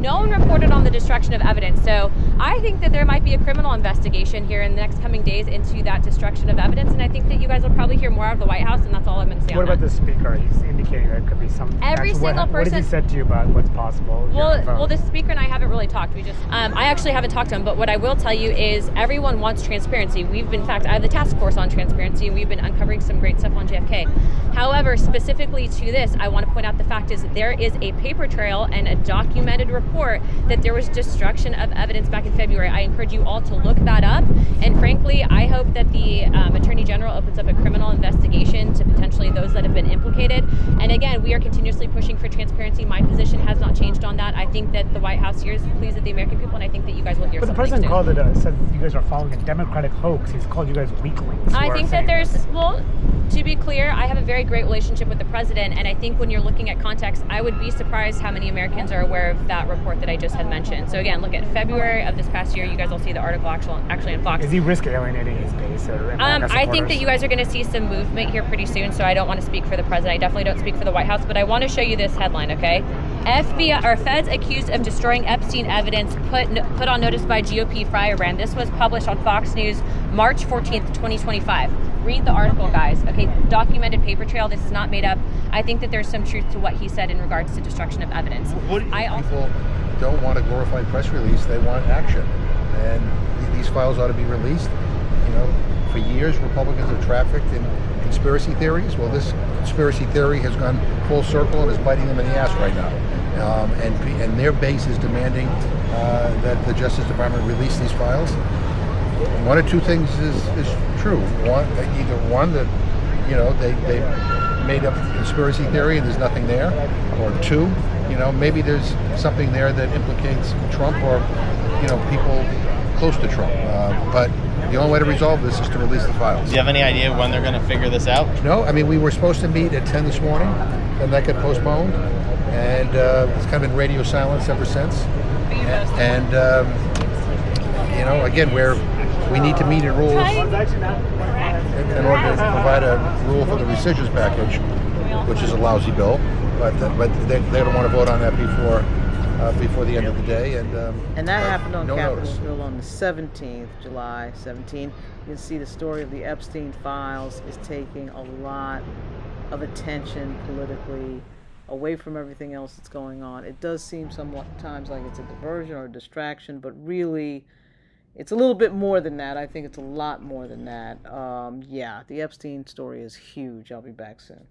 no one reported on the destruction of evidence. So I think that there might be a criminal investigation here in the next coming days into that destruction of evidence, and I think that you guys will probably hear more out of the White House, and that's all I'm going to say. What about the speaker? He's indicating that it could be some. Every single person. What has he said to you about what's possible? Well, the speaker and I haven't really talked. I actually haven't talked to him, but what I will tell you is everyone wants transparency. In fact, I have the task force on transparency, and we've been uncovering some great stuff on JFK. However, specifically to this, I want to point out the fact is that there is a paper trail and a documented report that there was destruction of evidence back in February. I encourage you all to look that up. And frankly, I hope that the Attorney General opens up a criminal investigation to potentially those that have been implicated. And again, we are continuously pushing for transparency. My position has not changed on that. I think that the White House here is pleased with the American people, and I think that you guys will hear But the something president soon. said you guys are following a Democratic hoax. He's called you guys weaklings. I think that to be clear, I have a very great relationship with the president, and I think when you're looking at context, I would be surprised how many Americans are aware of that report that I just had mentioned. So again, look at February of this past year. You guys will see the article actually in Fox. Is he risk alienating his base? I think that you guys are going to see some movement here pretty soon, so I don't want to speak for the president. I definitely don't speak for the White House, but I want to show you this headline, okay? Feds accused of destroying Epstein evidence put on notice by GOP firebrand. This was published on Fox News March 14th, 2025. Read the article, guys. Okay, documented paper trail. This is not made up. I think that there's some truth to what he said in regards to destruction of evidence. People don't want a glorified press release. They want action. And these files ought to be released. For years, Republicans have trafficked in conspiracy theories. Well, this conspiracy theory has gone full circle and is biting them in the ass right now. And their base is demanding that the Justice Department release these files. One or two things is true. Either one that they made up a conspiracy theory and there's nothing there, or two, maybe there's something there that implicates Trump or people close to Trump. But the only way to resolve this is to release the files. Do you have any idea when they're going to figure this out? No, we were supposed to meet at 10 this morning, and that got postponed, and it's kind of been radio silence ever since. And again, we need to meet in rules in order to provide a rule for the rescissions package, which is a lousy bill, but they don't want to vote on that before the end of the day, and that happened on no Capitol notice. Hill on the 17th, July 17th. You can see the story of the Epstein files is taking a lot of attention politically away from everything else that's going on. It does seem sometimes like it's a diversion or a distraction, but really it's a little bit more than that. I think it's a lot more than that. The Epstein story is huge. I'll be back soon.